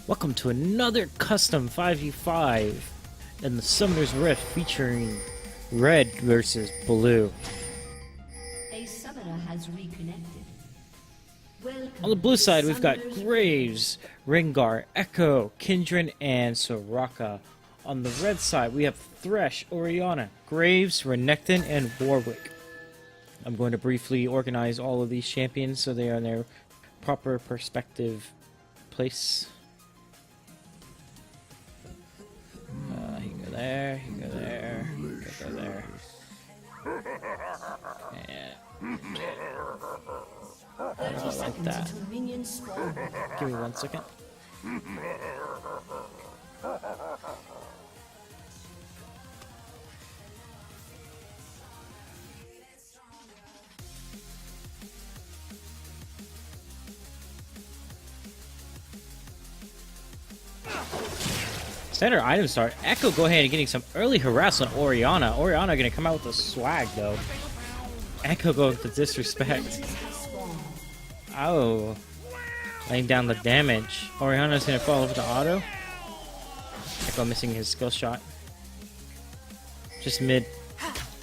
Welcome to another custom 5v5 in the Summoner's Rift featuring Red versus Blue. A summoner has reconnected. Welcome. On the blue side, we've got Graves, Rengar, Echo, Kindred, and Soraka. On the red side, we have Thresh, Orianna, Graves, Renekton, and Warwick. I'm going to briefly organize all of these champions so they are in their proper perspective place. He can go there, he can go there, he can go there. And I don't like that. Give me 1 second. Standard item start. Echo go ahead and getting some early harass on Orianna. Orianna gonna come out with a swag though. Echo going with the disrespect. Oh. Laying down the damage. Orianna's gonna fall over the auto. Echo missing his skill shot. Just mid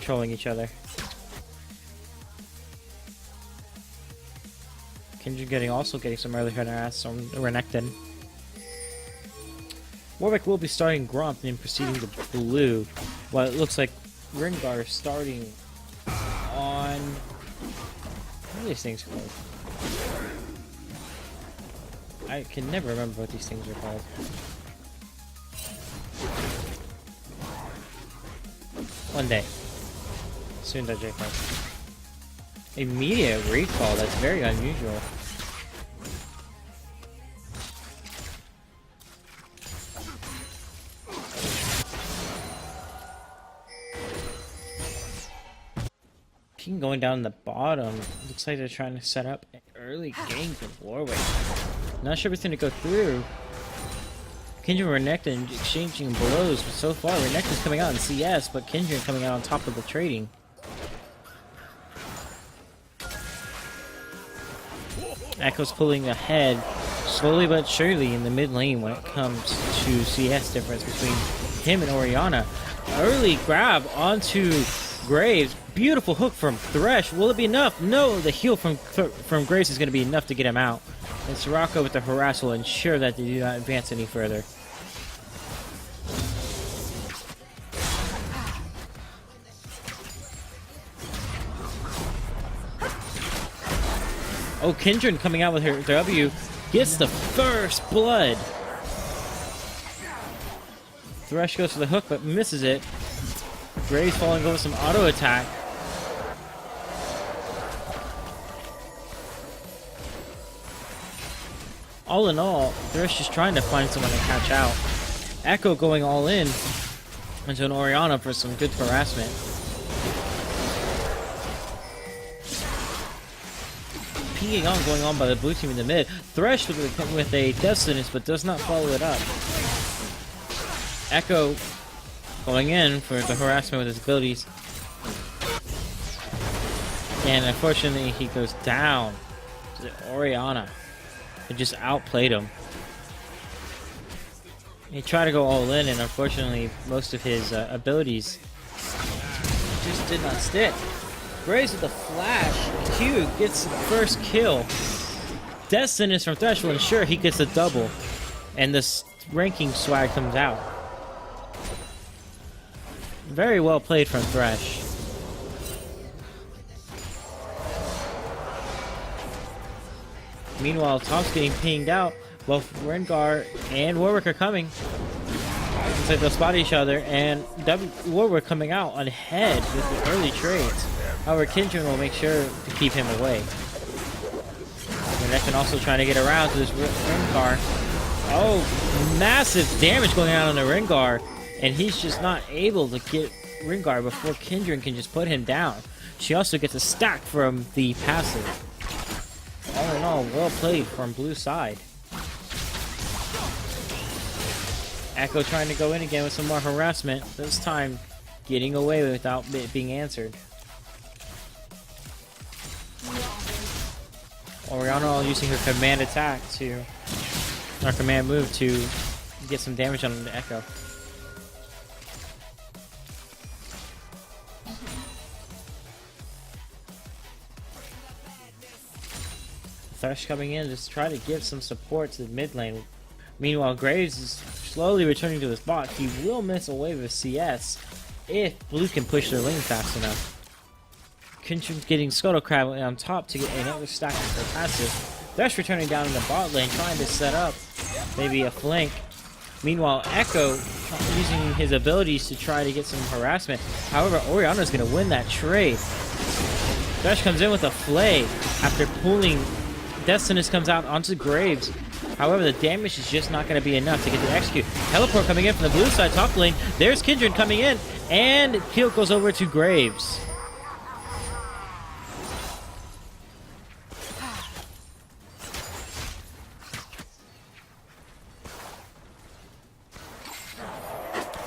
trolling each other. Kindred also getting some early harass on Renekton. Warwick will be starting Gromp and proceeding to blue, while it looks like Rengar is starting on... What are these things called? I can never remember what these things are called. One day. Soon to J-Card. Immediate recall, that's very unusual. Team going down the bottom. Looks like they're trying to set up an early game for Warwick. Not sure if it's going to go through. Kindred and Renekton exchanging blows, but so far Renekton's coming out in CS, but Kindred coming out on top of the trading. Echo's pulling ahead slowly but surely in the mid lane when it comes to CS difference between him and Orianna. Early grab onto Graves. Beautiful hook from Thresh. Will it be enough? No, the heal from Graves is going to be enough to get him out. And Soraka with the harass will ensure that they do not advance any further. Oh, Kindred coming out with her W gets the first blood. Thresh goes for the hook but misses it. Graves falling over some auto attack. All in all, Thresh just trying to find someone to catch out. Echo going all in into an Orianna for some good harassment. Peeking on going on by the blue team in the mid. Thresh with a death sentence but does not follow it up. Echo going in for the harassment with his abilities. And unfortunately he goes down to Orianna. It just outplayed him. He tried to go all in and unfortunately most of his abilities just did not stick. Graves with the flash. Q gets the first kill. Death sentence from Thresh will ensure he gets a double. And this ranking swag comes out. Very well played from Thresh. Meanwhile, Top's getting pinged out. Both Rengar and Warwick are coming. Looks like they'll spot each other, and Warwick coming out ahead with the early trades. However, Kindred will make sure to keep him away. Renekton also trying to get around to this Rengar. Oh, massive damage going out on the Rengar. And he's just not able to get Rengar before Kindred can just put him down. She also gets a stack from the passive. All in all, well played from blue side. Echo trying to go in again with some more harassment. This time getting away without it being answered. Orianna using her command attack to our command move to get some damage on the Echo. Thresh coming in just try to give some support to the mid lane. Meanwhile, Graves is slowly returning to his bot. He will miss a wave of CS if Blue can push their lane fast enough. Kindred's getting Scuttle Crab on top to get another stack of their passive. Thresh returning down in the bot lane, trying to set up maybe a flank. Meanwhile, Echo using his abilities to try to get some harassment. However, Orianna's going to win that trade. Thresh comes in with a flay after pulling. Destinus comes out onto Graves. However, the damage is just not going to be enough to get to execute. Teleport coming in from the blue side top lane. There's Kindred coming in, and kill goes over to Graves.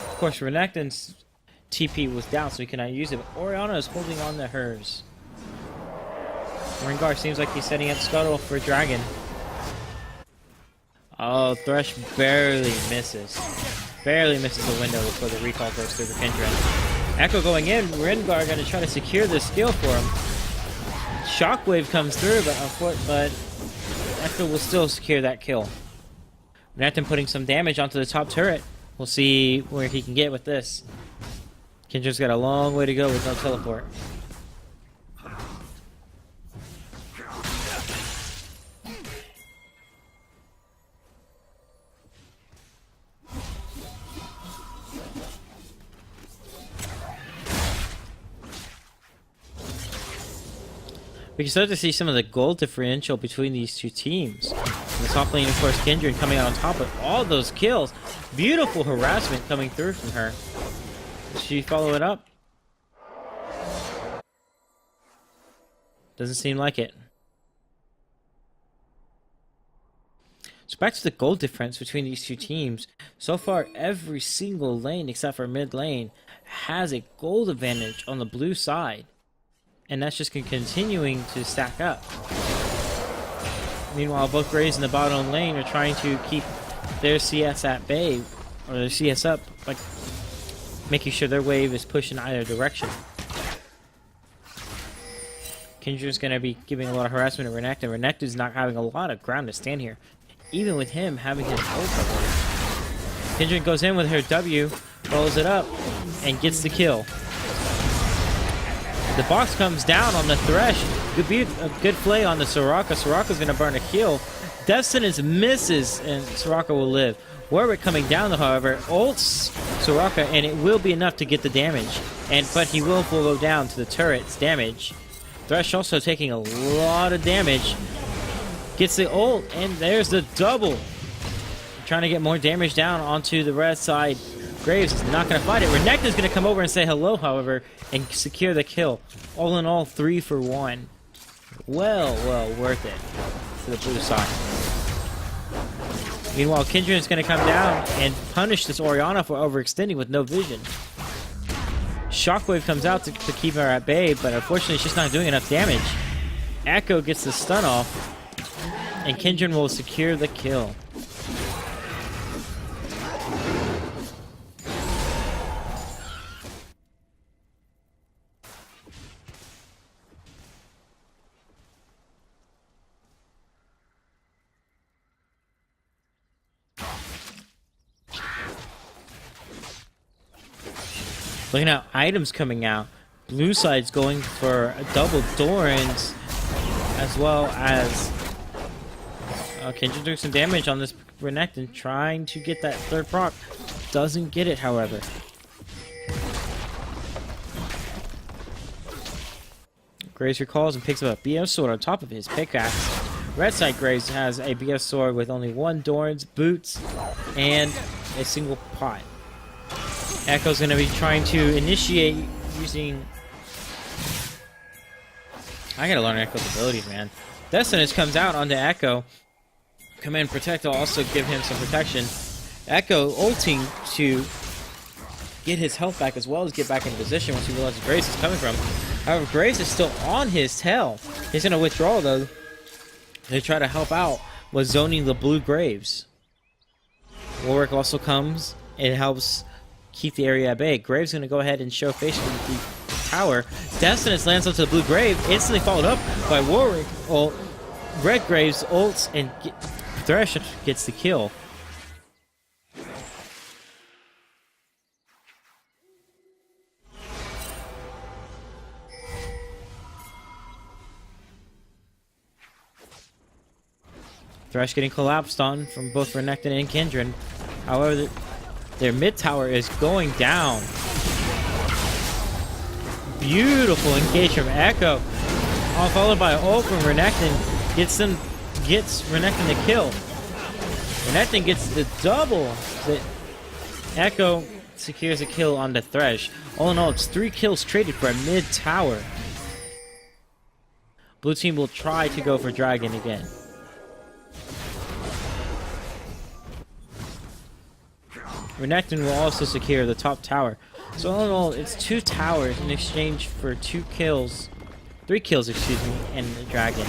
Of course, Renekton's TP was down, so he cannot use it, but Orianna is holding on to hers. Rengar seems like he's setting up Scuttle for Dragon. Oh, Thresh barely misses. Barely misses the window before the recall goes through the Kindred. Echo going in, Rengar going to try to secure the skill for him. Shockwave comes through, but Echo will still secure that kill. Renekton putting some damage onto the top turret. We'll see where he can get with this. Kindred's got a long way to go with no teleport. We can start to see some of the gold differential between these two teams. In the top lane, of course, Kindred coming out on top with all those kills. Beautiful harassment coming through from her. Does she follow it up? Doesn't seem like it. So back to the gold difference between these two teams. So far, every single lane except for mid lane has a gold advantage on the blue side. And that's just continuing to stack up. Meanwhile, both Graves in the bottom lane are trying to keep their CS at bay, or their CS up, like making sure their wave is pushed in either direction. Kindred's going to be giving a lot of harassment to Renekton. Renekton's not having a lot of ground to stand here, even with him having his ult up. Kindred goes in with her W, follows it up, and gets the kill. The box comes down on the Thresh. Good play on the Soraka. Soraka's going to burn a kill. Destinus misses, and Soraka will live. Warwick coming down, though, however, ults Soraka, and it will be enough to get the damage. But he will go down to the turret's damage. Thresh also taking a lot of damage. Gets the ult, and there's the double. Trying to get more damage down onto the red side. Graves is not going to fight it. Renekton's going to come over and say hello, however, and secure the kill. All in all, 3 for 1. Well worth it for the blue side. Meanwhile, Kindred is going to come down and punish this Orianna for overextending with no vision. Shockwave comes out to keep her at bay, but unfortunately she's not doing enough damage. Echo gets the stun off, and Kindred will secure the kill. Looking at items coming out, blue side's going for a double Dorans, as well as Kindred doing some damage on this Renekton, trying to get that third proc. Doesn't get it, however. Graves recalls and picks up a BS sword on top of his pickaxe. Red side Graves has a BS sword with only 1 Doran's, boots, and a single pot. Echo's going to be trying to initiate using... I gotta learn Echo's abilities, man. Destinus comes out onto Echo. Command Protect will also give him some protection. Echo ulting to get his health back as well as get back in position once he realizes Graves is coming from. However, Graves is still on his tail. He's going to withdraw, though, to try to help out with zoning the blue Graves. Warwick also comes and helps keep the area at bay. Graves going to go ahead and show face with the tower. Destinus lands onto the blue Grave, instantly followed up by Warwick. Red Graves ults and Thresh gets the kill. Thresh getting collapsed on from both Renekton and Kindred. However, their mid tower is going down. Beautiful engage from Echo. All followed by ult from Renekton. Gets Renekton the kill. Renekton gets the double. Echo secures a kill on the Thresh. All in all, it's 3 kills traded for a mid tower. Blue team will try to go for Dragon again. Renekton will also secure the top tower. So all in all, it's 2 towers in exchange for 3 kills, excuse me, and the dragon.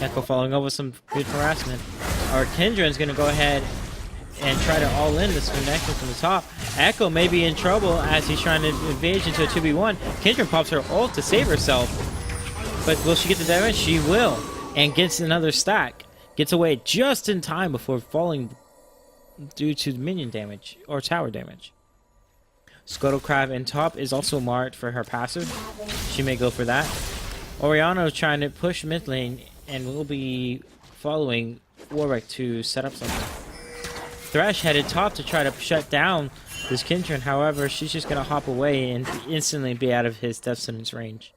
Echo following up with some good harassment. Our Kindred's gonna go ahead and try to all in this Renekton from the top. Echo may be in trouble as he's trying to invade into a 2v1. Kindred pops her ult to save herself. But will she get the damage? She will. And gets another stack. Gets away just in time before falling due to minion damage or tower damage. Scuttlecrab in top is also marked for her passive. She may go for that. Orianna trying to push mid lane and will be following Warwick to set up something. Thresh headed top to try to shut down this Kindred. However, she's just going to hop away and instantly be out of his death sentence range.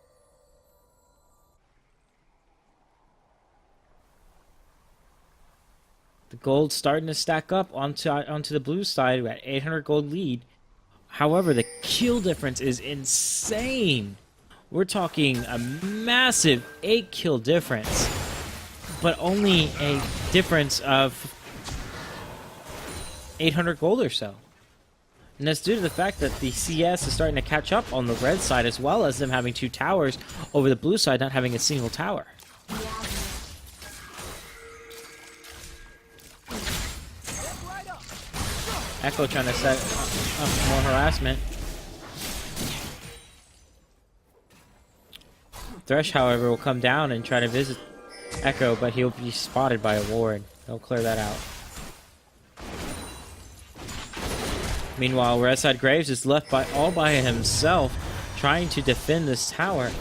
The gold starting to stack up onto the blue side. We're at 800 gold lead. However, the kill difference is insane. We're talking a massive 8 kill difference, but only a difference of 800 gold or so. And that's due to the fact that the CS is starting to catch up on the red side, as well as them having 2 towers over the blue side not having a single tower. Echo trying to set up more harassment. Thresh, however, will come down and try to visit Echo, but he'll be spotted by a ward. They'll clear that out. Meanwhile, Red Side Graves is left all by himself, trying to defend this tower.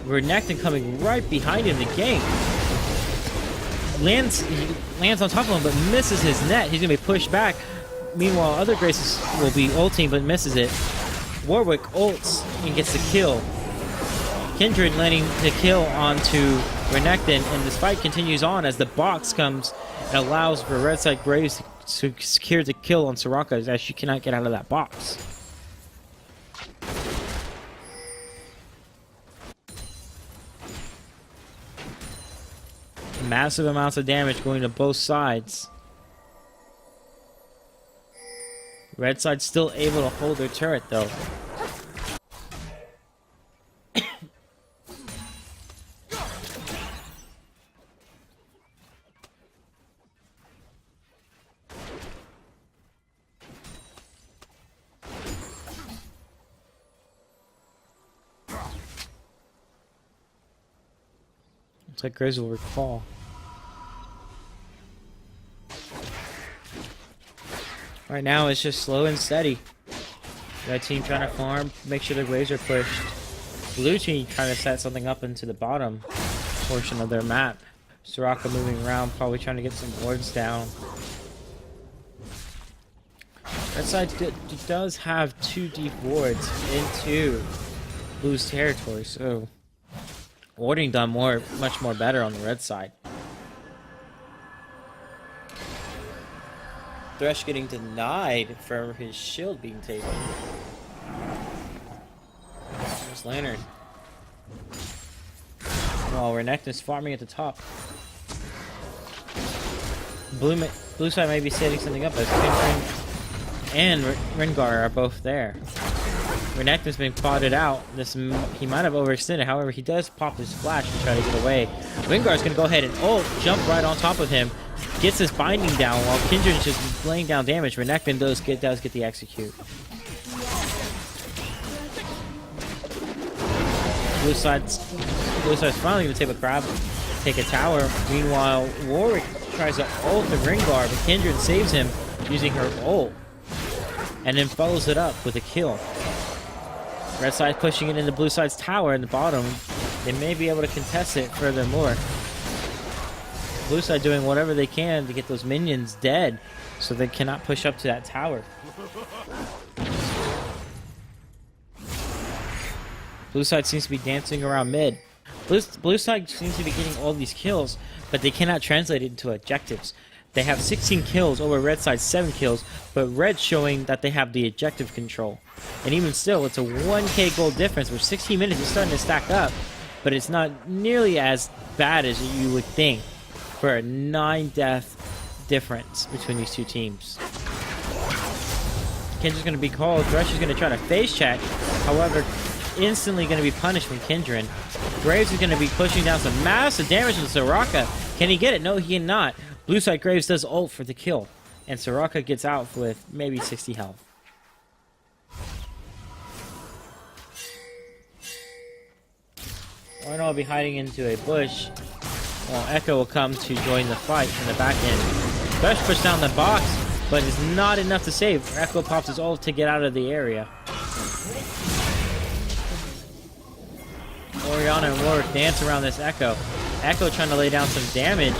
Renekton coming right behind him to gank. He lands on top of him, but misses his net. He's gonna be pushed back. Meanwhile, other Graces will be ulting, but misses it. Warwick ults and gets the kill. Kindred landing the kill onto Renekton, and this fight continues on as the box comes and allows for Red Side Graves to secure the kill on Soraka, as she cannot get out of that box. Massive amounts of damage going to both sides. Red side still able to hold their turret though. Looks like Grizz will recall. Right now, it's just slow and steady. Red team trying to farm, make sure their waves are pushed. Blue team trying to set something up into the bottom portion of their map. Soraka moving around, probably trying to get some wards down. Red side does have 2 deep wards into Blue's territory, so warding done much more better on the red side. Thresh getting denied for his shield being taken. There's Lantern. While Renekton's farming at the top. Blue side may be setting something up as Kindred and Rengar are both there. Renekton's been spotted out. He might have overextended. However, he does pop his flash to try to get away. Wingar's going to go ahead and jump right on top of him. Gets his binding down while Kindred's just laying down damage. Renekton does get the execute. Blue side's finally going to take a tower. Meanwhile, Warwick tries to ult the Rengar, but Kindred saves him using her ult. And then follows it up with a kill. Red side pushing it into blue side's tower in the bottom. They may be able to contest it furthermore. Blue side doing whatever they can to get those minions dead so they cannot push up to that tower. Blue side seems to be dancing around mid. Blue side seems to be getting all these kills, but they cannot translate it into objectives. They have 16 kills over red side's 7 kills, but red showing that they have the objective control. And even still, it's a 1k gold difference, which 16 minutes is starting to stack up, but it's not nearly as bad as you would think for a 9 death difference between these two teams. Kindred's going to be called. Thresh is going to try to face check, however, instantly going to be punished from Kindred. Graves is going to be pushing down some massive damage to Soraka. Can he get it? No, he cannot. Blue side Graves does ult for the kill, and Soraka gets out with maybe 60 health. Orno will be hiding into a bush, while Echo will come to join the fight from the back end. Thresh pushed down the box, but it's not enough to save. Echo pops his ult to get out of the area. Orianna and Warwick dance around this Echo. Echo trying to lay down some damage.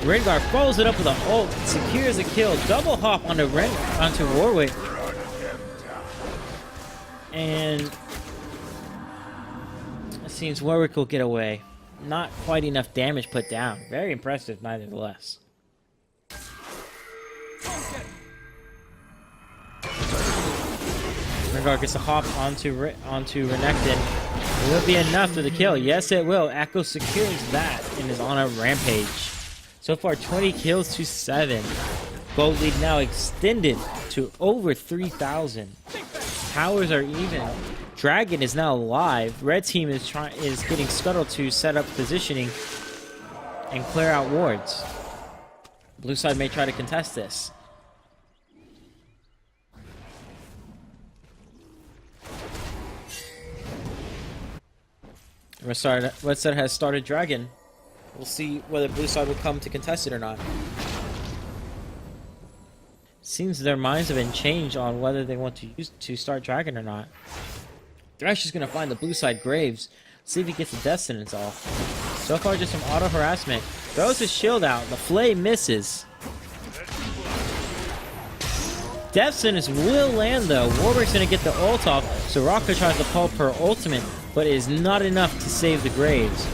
Rengar follows it up with an ult, secures a kill, double hop onto Warwick. And it seems Warwick will get away. Not quite enough damage put down. Very impressive, nevertheless. Rengar gets a hop onto Renekton. Will it be enough for the kill? Yes, it will. Echo secures that and is on a rampage. So far, 20 kills to 7. Gold lead now extended to over 3,000. Towers are even. Dragon is now alive. Red team is getting scuttled to set up positioning and clear out wards. Blue side may try to contest this. Red side has started Dragon. We'll see whether blue side will come to contest it or not. Seems their minds have been changed on whether they want to start Dragon or not. Thresh is going to find the blue side Graves. See if he gets the death sentence off. So far, just some auto harassment. Throws his shield out. The flay misses. Death sentence will land though. Warwick's going to get the ult off. Soraka tries to pull her ultimate, but it is not enough to save the Graves.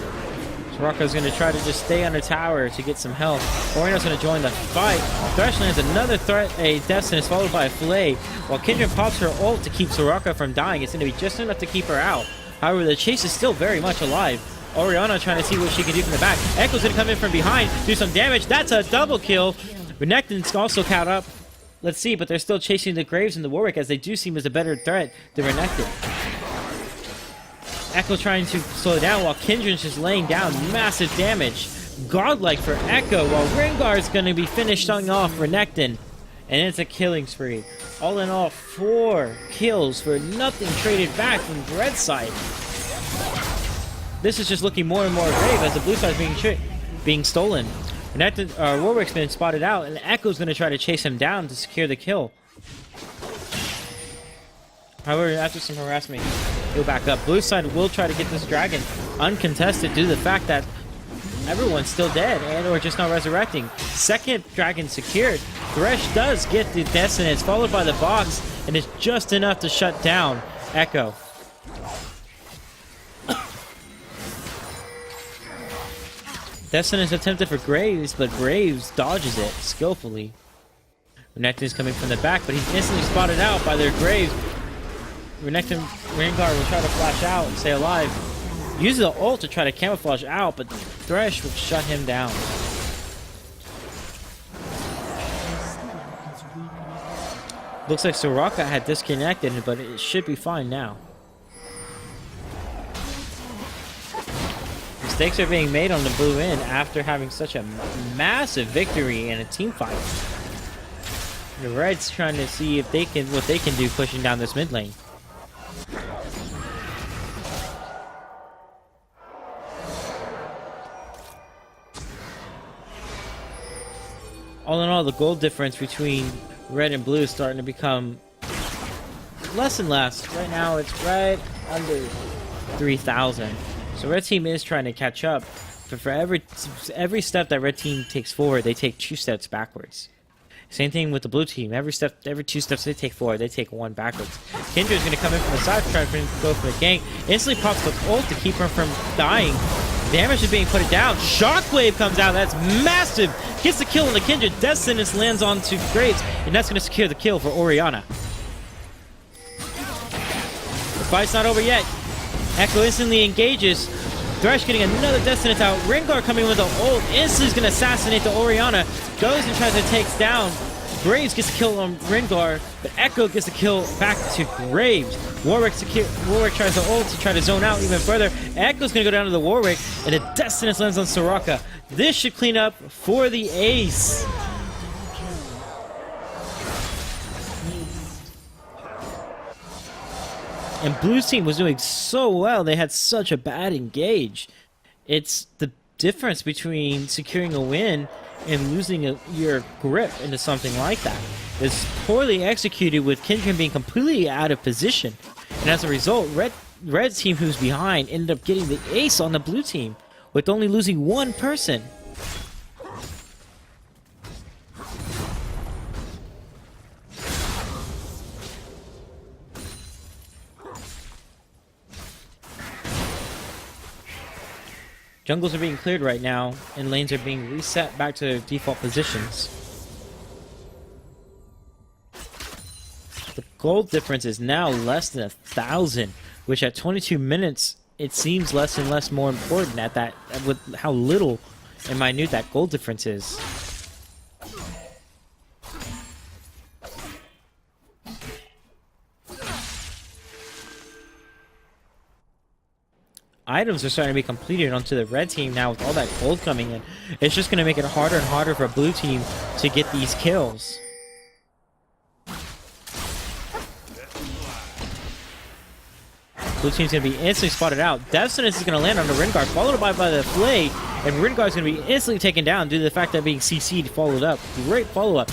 Soraka's going to try to just stay under tower to get some health. Orino's going to join the fight. Thresh lands another a death sentence followed by a flay. While Kindred pops her ult to keep Soraka from dying, it's going to be just enough to keep her out. However, the chase is still very much alive. Orianna trying to see what she can do from the back. Echo's going to come in from behind, do some damage. That's a double kill. Renekton's also caught up. Let's see, but they're still chasing the Graves and the Warwick as they do seem as a better threat than Renekton. Echo trying to slow down while Kindred's just laying down massive damage. Godlike for Echo while Rengar is going to be finishing off Renekton. And it's a killing spree. All in all, 4 kills for nothing traded back from the red side. This is just looking more and more grave as the blue side is being stolen. Warwick's been spotted out and Echo's going to try to chase him down to secure the kill. However, after some harassment, he'll back up. Blue side will try to get this dragon uncontested due to the fact that everyone's still dead and or just not resurrecting. Second dragon secured. Thresh does get the death sentence followed by the box and it's just enough to shut down Echo. Death sentence attempted for Graves, but Graves dodges it skillfully. Renekton is coming from the back, but he's instantly spotted out by their Graves. Rengar will try to flash out and stay alive. Uses the ult to try to camouflage out, but Thresh will shut him down. Looks like Soraka had disconnected, but it should be fine now. Mistakes are being made on the blue end after having such a massive victory in a team fight. The Reds trying to see if they can what they can do pushing down this mid lane. All in all, the gold difference between red and blue is starting to become less and less. Right now, it's right under 3,000. So red team is trying to catch up, but for every step that red team takes forward, they take 2 steps backwards. Same thing with the blue team. Every 2 steps they take forward, they take 1 backwards. Kindra is going to come in from the side, trying to go for the gank. Instantly pops the ult to keep her from dying. Damage is being put down. Shockwave comes out. That's massive. Gets the kill on the Kindra. Death Sentence lands onto Graves, and that's going to secure the kill for Orianna. The fight's not over yet. Echo instantly engages. Thresh getting another Death Sentence out. Rengar coming with an ult. Instantly is going to assassinate the Orianna. Goes and tries to take down. Graves gets a kill on Rengar, but Echo gets a kill back to Graves. Warwick tries to ult to try to zone out even further. Echo's going to go down to the Warwick, and the Death Sentence lands on Soraka. This should clean up for the ace. And Blue's team was doing so well. They had such a bad engage. It's the difference between securing a win and losing your grip into something like that. It's poorly executed with Kindred being completely out of position. And as a result, Red's team, who's behind, ended up getting the ace on the blue team with only losing 1 person. Jungles are being cleared right now, and lanes are being reset back to their default positions. The gold difference is now less than 1,000, which at 22 minutes, it seems less and less more important at that, with how little and minute that gold difference is. Items are starting to be completed onto the red team now with all that gold coming in. It's just going to make it harder and harder for a blue team to get these kills. Blue team's going to be instantly spotted out. Death Sentence is going to land on the Rengar, followed by the Flay, and Rengar's going to be instantly taken down due to the fact that being CC'd followed up. Great follow-up.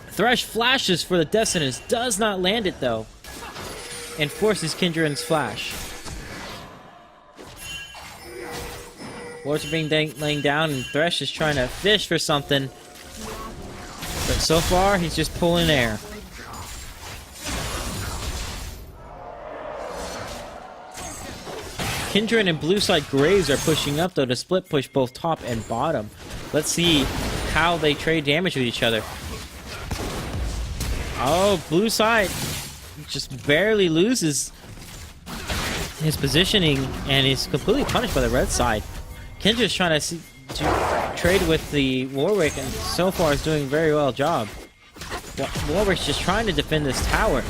Thresh flashes for the Death Sentence, does not land it though, and forces Kindred's flash. Wards are being laying down, and Thresh is trying to fish for something. But so far, he's just pulling air. Kindred and blue side Graves are pushing up, though, to split push both top and bottom. Let's see how they trade damage with each other. Oh, blue side just barely loses his positioning, and is completely punished by the red side. Kindred's trying to trade with the Warwick, and so far is doing a very well job. Warwick's just trying to defend this tower,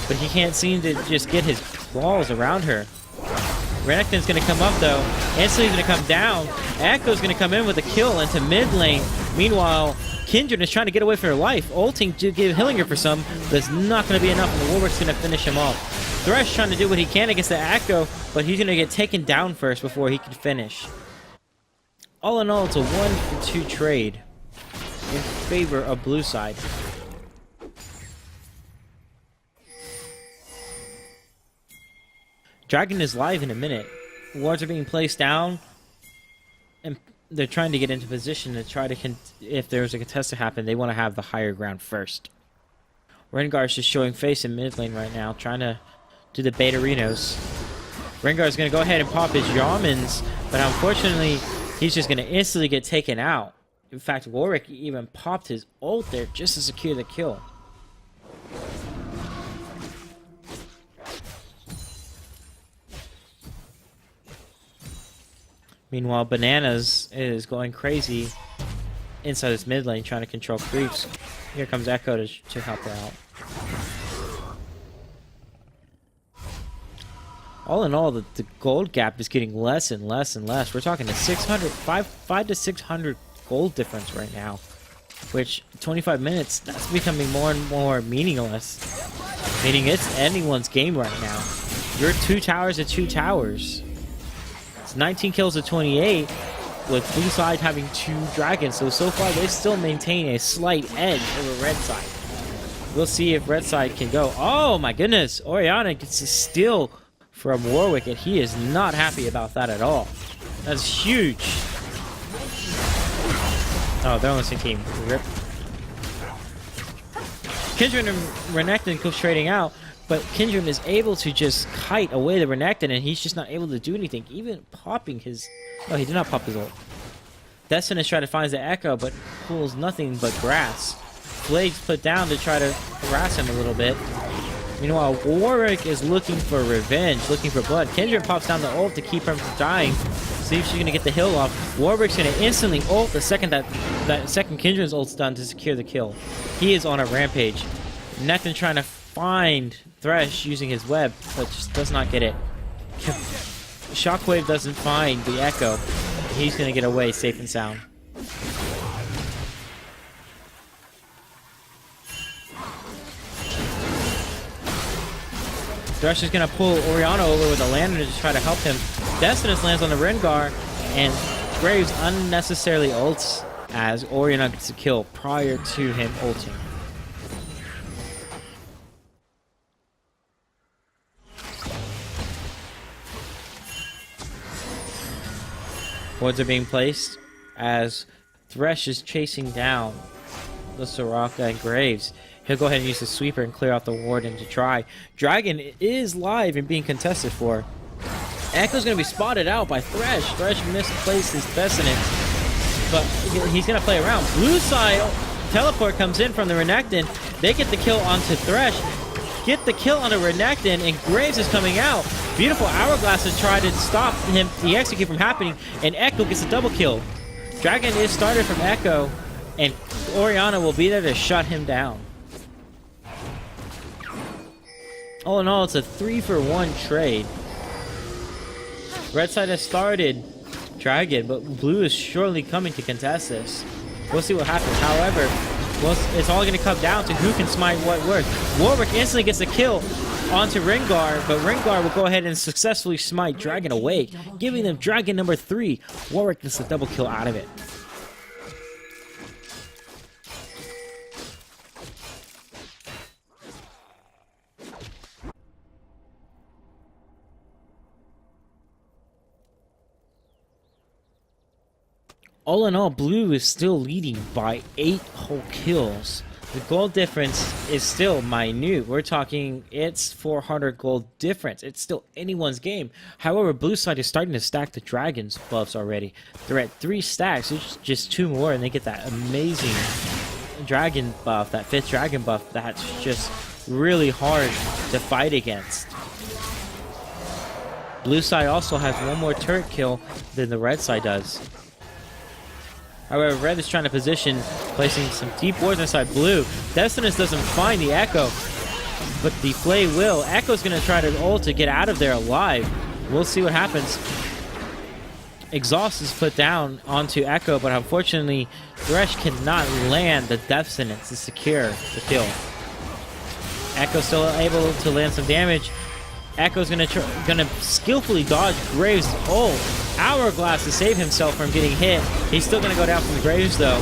but he can't seem to just get his walls around her. Renekton's going to come up though. Instantly going to come down. Echo's going to come in with a kill into mid lane. Meanwhile, Kindred is trying to get away from her life, ulting to give Hillinger for some, but it's not going to be enough, and the Warwick's going to finish him off. Thresh trying to do what he can against the Echo, but he's going to get taken down first before he can finish. All in all, it's a 1-for-2 trade in favor of blue side. Dragon is live in a minute. Wards are being placed down, and they're trying to get into position to try to, if there's a contest to happen, they want to have the higher ground first. Rengar's just showing face in mid lane right now, trying to do the beta Renos. Rengar's going to go ahead and pop his Yamins, but unfortunately, he's just going to instantly get taken out. In fact, Warwick even popped his ult there just to secure the kill. Meanwhile, Bananas is going crazy inside his mid lane, trying to control creeps. Here comes Echo to help her out. All in all, the gold gap is getting less and less and less. We're talking a 5 to 600 gold difference right now, which 25 minutes, that's becoming more and more meaningless. Meaning it's anyone's game right now. You're 2 towers to 2 towers. It's 19 kills to 28, with blue side having 2 dragons. So far they still maintain a slight edge over red side. We'll see if red side can go. Oh my goodness, Orianna gets a steal from Warwick, and he is not happy about that at all. That's huge. Oh, they're on the same team. Rip. Kindred and Renekton go trading out, but Kindred is able to just kite away the Renekton, and he's just not able to do anything. Even popping his... No, he did not pop his ult. Destinus tries to find the Echo, but pulls nothing but grass. Blade's put down to try to harass him a little bit. Meanwhile, Warwick is looking for revenge, looking for blood. Kindred pops down the ult to keep him from dying. See if she's going to get the hill off. Warwick's going to instantly ult the second that second Kindred's ult's done to secure the kill. He is on a rampage. Necton trying to find Thresh using his web, but just does not get it. Shockwave doesn't find the Echo. He's going to get away safe and sound. Thresh is going to pull Orianna over with a lantern to try to help him. Destinus lands on the Rengar, and Graves unnecessarily ults as Orianna gets a kill prior to him ulting. Wards are being placed as Thresh is chasing down the Soraka and Graves. He'll go ahead and use the sweeper and clear out the warden to try. Dragon is live and being contested for. Echo's going to be spotted out by Thresh. Thresh misplaced his Bessinant, but he's going to play around. Blue side teleport comes in from the Renekton. They get the kill onto Thresh. Get the kill onto Renekton, and Graves is coming out. Beautiful Hourglass to try to stop him, the execute from happening, and Echo gets a double kill. Dragon is started from Echo, and Orianna will be there to shut him down. All in all, it's a 3-for-1 trade. Red side has started Dragon, but blue is surely coming to contest this. We'll see what happens. However, it's all going to come down to who can smite what word. Warwick instantly gets a kill onto Rengar, but Rengar will go ahead and successfully smite Dragon away, giving them Dragon number 3. Warwick gets a double kill out of it. All in all, blue is still leading by 8 whole kills. The gold difference is still minute. We're talking, it's 400 gold difference. It's still anyone's game. However, blue side is starting to stack the dragons buffs already. They're at 3 stacks. It's just 2 more, and they get that amazing dragon buff, that 5th dragon buff that's just really hard to fight against. Blue side also has 1 more turret kill than the red side does. However, red is trying to position, placing some deep wards inside blue. Destinus doesn't find the Echo, but the Flay will. Echo's going to try to ult to get out of there alive. We'll see what happens. Exhaust is put down onto Echo, but unfortunately, Thresh cannot land the Death Sentence to secure the kill. Echo's still able to land some damage. Echo's gonna skillfully dodge Graves' ult. Hourglass to save himself from getting hit. He's still gonna go down from the Graves though.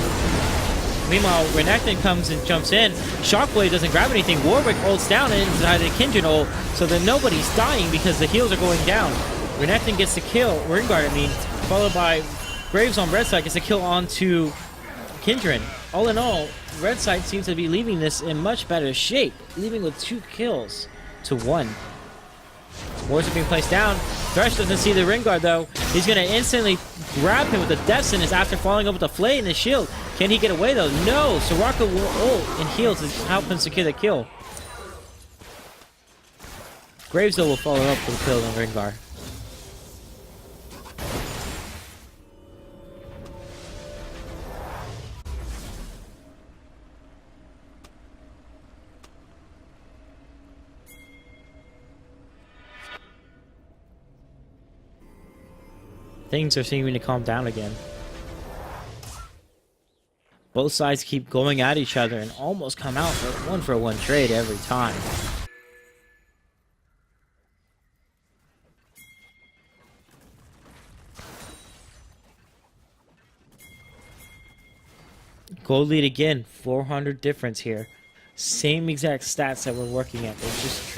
Meanwhile, Renekton comes and jumps in. Shockwave doesn't grab anything. Warwick ults down inside the Kindred ult, so that nobody's dying because the heals are going down. Renekton gets the kill, Ringguard I mean, followed by Graves on red side gets a kill onto Kindred. All in all, red side seems to be leaving this in much better shape, leaving with 2 kills to 1. Wards are being placed down. Thresh doesn't see the Ringguard though. He's going to instantly grab him with the Death Sentence after falling over the Flay and the shield. Can he get away though? No! Soraka will ult and heal to help him secure the kill. Graves though will follow up with a kill on Ringguard. Things are seeming to calm down again. Both sides keep going at each other and almost come out for one trade every time. Gold lead again, 400 difference here. Same exact stats that we're working at. They're just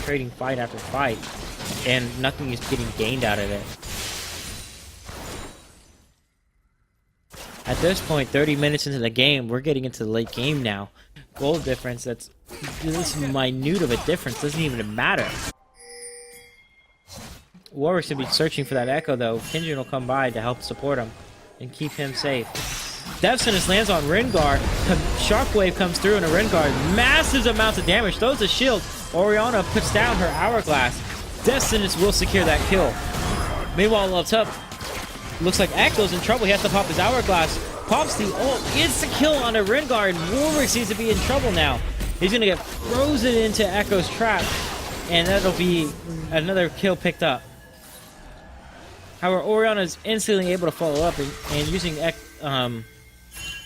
trading fight after fight, and nothing is getting gained out of it. At this point, 30 minutes into the game, we're getting into the late game now. Gold difference, that's this minute of a difference, doesn't even matter. Warwick's gonna be searching for that Echo though. Kindred will come by to help support him and keep him safe. Death Sentence lands on Rengar. Shockwave comes through and a Rengar. Massive amounts of damage. Throws a shield. Orianna puts down her Hourglass. Death Sentence will secure that kill. Meanwhile, up top, looks like Echo's in trouble. He has to pop his Hourglass. Pops the ult. Gets the kill on a Rengar. And Warwick seems to be in trouble now. He's going to get frozen into Echo's trap. And that'll be another kill picked up. However, Orianna is instantly able to follow up and using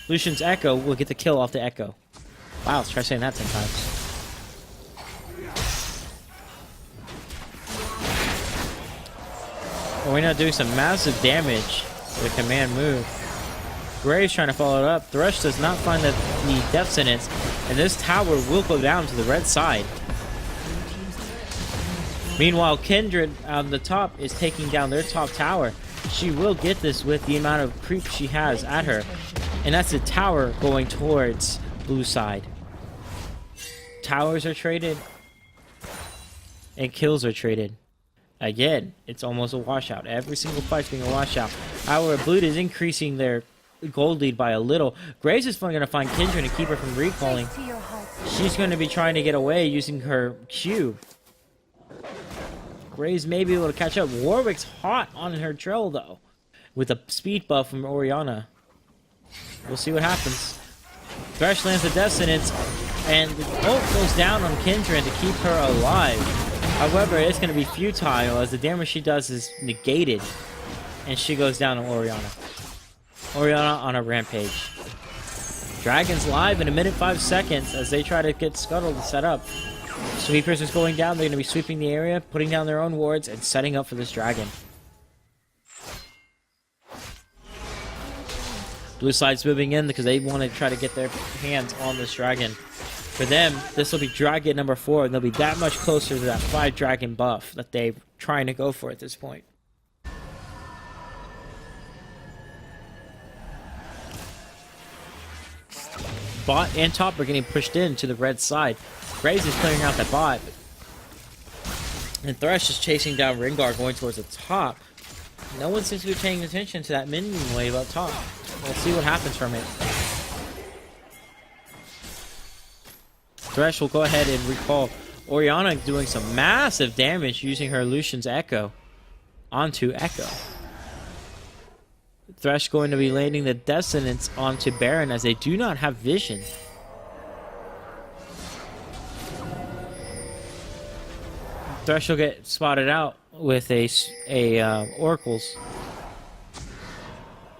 Lucian's Echo will get the kill off the Echo. Wow, let's try saying that 10 times. Orianna doing some massive damage with a command move. Graves trying to follow it up. Thresh does not find the Death Sentence, and this tower will go down to the red side. Meanwhile, Kindred on the top is taking down their top tower. She will get this with the amount of creep she has at her. And that's the tower going towards blue side. Towers are traded. And kills are traded. Again, it's almost a washout. Every single fight's being a washout. However, blue is increasing their gold lead by a little. Graves is going to find Kindred and keep her from recalling. She's going to be trying to get away using her Q. Graves may be able to catch up. Warwick's hot on her trail, though, with a speed buff from Orianna. We'll see what happens. Thresh lands the Death Sentence, and the ult goes down on Kindred to keep her alive. However, it's going to be futile as the damage she does is negated, and she goes down on Orianna. Orianna on a rampage. Dragon's live in a minute 5 seconds as they try to get Scuttle to set up. Sweepers is going down. They're going to be sweeping the area, putting down their own wards, and setting up for this dragon. Blue side's moving in because they want to try to get their hands on this dragon. For them, this will be dragon number 4, and they'll be that much closer to that 5 dragon buff that they're trying to go for at this point. Bot and top are getting pushed in to the red side. Graves is clearing out the bot. And Thresh is chasing down Rengar going towards the top. No one seems to be paying attention to that minion wave up top. We'll see what happens from it. Thresh will go ahead and recall. Orianna doing some massive damage using her Lucian's Echo onto Echo. Thresh going to be landing the Death Sentence onto Baron as they do not have vision. Thresh will get spotted out with a Oracle's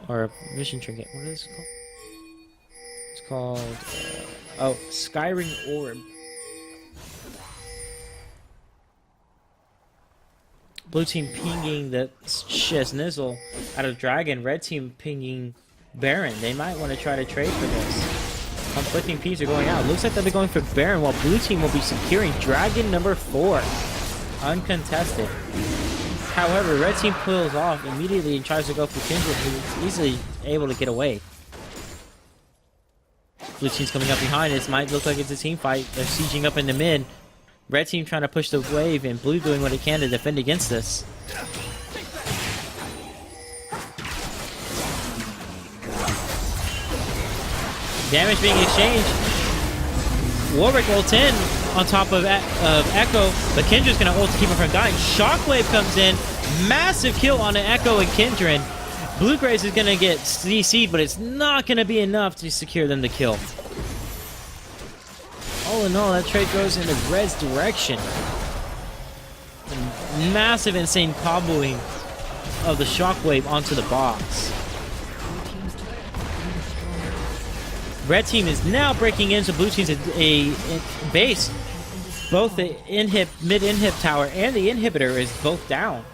or a Vision Trinket. What is it called? It's called Skyring Orb. Blue team pinging the Shiznizzle out of Dragon. Red team pinging Baron. They might want to try to trade for this. Conflicting Ps are going out. Looks like they'll be going for Baron while blue team will be securing Dragon number 4. Uncontested. However, red team pulls off immediately and tries to go for Kindred, who is easily able to get away. Blue team's coming up behind. This might look like it's a team fight. They're sieging up in the mid. Red team trying to push the wave, and blue doing what it can to defend against this. Damage being exchanged. Warwick ults in on top of Echo, but Kindred's going to ult to keep him from dying. Shockwave comes in. Massive kill on an Echo and Kindred. Blue Graves is going to get CC'd, but it's not going to be enough to secure them the kill. All in all, that trade goes in the Red's direction. Massive, insane comboing of the shockwave onto the box. Red team is now breaking into blue team's a base. Both the mid-inhib tower and the inhibitor is both down.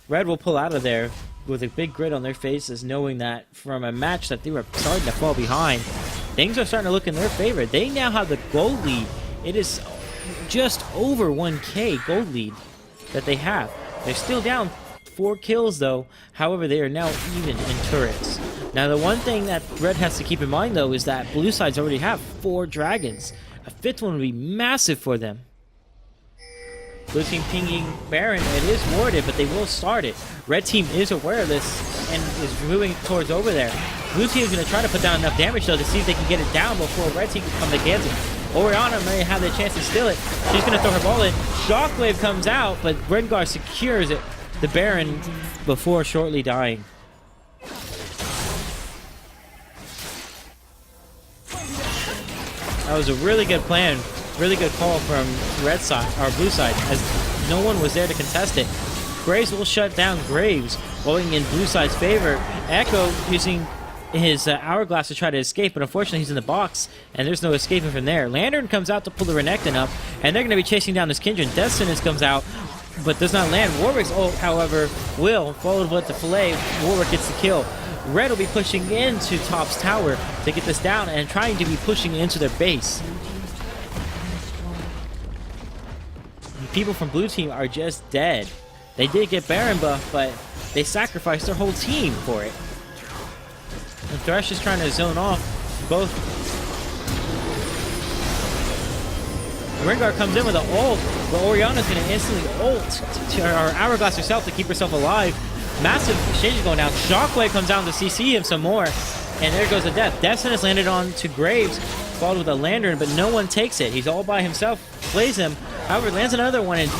Red will pull out of there with a big grin on their faces, knowing that from a match that they were starting to fall behind, things are starting to look in their favor. They now have the gold lead. It is just over 1k gold lead that they have. They're still down 4 kills though. However, they are now even in turrets. Now the one thing that Red has to keep in mind though is that blue sides already have 4 dragons. A 5th one would be massive for them. Blue team pinging Baron. It is warded, but they will start it. Red team is aware of this and is moving towards over there. Blue team is going to try to put down enough damage though to see if they can get it down before Red team can come to get it. Orianna may have the chance to steal it. She's going to throw her ball in. Shockwave comes out, but Rengar secures it. The Baron before shortly dying. That was a really good plan. Really good call from red side or blue side, as no one was there to contest it. Graves will shut down Graves, going in blue side's favor. Echo using his hourglass to try to escape, but unfortunately he's in the box, and there's no escaping from there. Lantern comes out to pull the Renekton up, and they're going to be chasing down this Kindred. Destinus comes out, but does not land. Warwick's ult, however, will, followed with the fillet. Warwick gets the kill. Red will be pushing into Top's tower to get this down and trying to be pushing into their base. People from blue team are just dead. They did get Baron buff, but they sacrificed their whole team for it. And Thresh is trying to zone off both. Rengar comes in with an ult, but Orianna's going to instantly ult to our Hourglass herself to keep herself alive. Massive exchange going down. Shockwave comes down to CC him some more, and there goes the death. Destinus landed on to Graves, followed with a Lantern, but no one takes it. He's all by himself, plays him. However, lands another one, and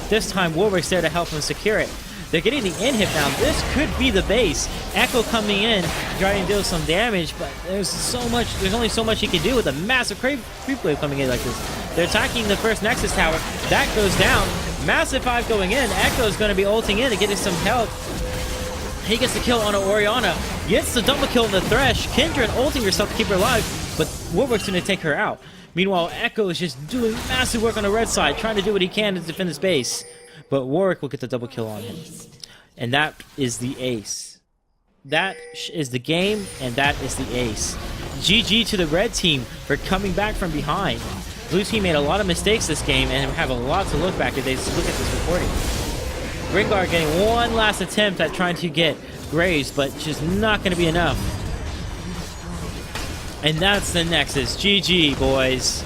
this time Warwick's there to help him secure it. They're getting the inhib now. This could be the base. Echo coming in, trying to deal some damage, but there's only so much he can do with a massive creep wave coming in like this. They're attacking the first Nexus tower. That goes down. Massive 5 going in. Echo's going to be ulting in to get us some help. He gets the kill on Orianna. Gets the double kill on the Thresh. Kindred ulting herself to keep her alive, but Warwick's going to take her out. Meanwhile, Echo is just doing massive work on the red side, trying to do what he can to defend his base. But Warwick will get the double kill on him. And that is the ace. That is the game, and that is the ace. GG to the red team for coming back from behind. Blue team made a lot of mistakes this game and have a lot to look back if they look at this recording. Rengar getting one last attempt at trying to get Graves, but just not going to be enough. And that's the Nexus. GG, boys.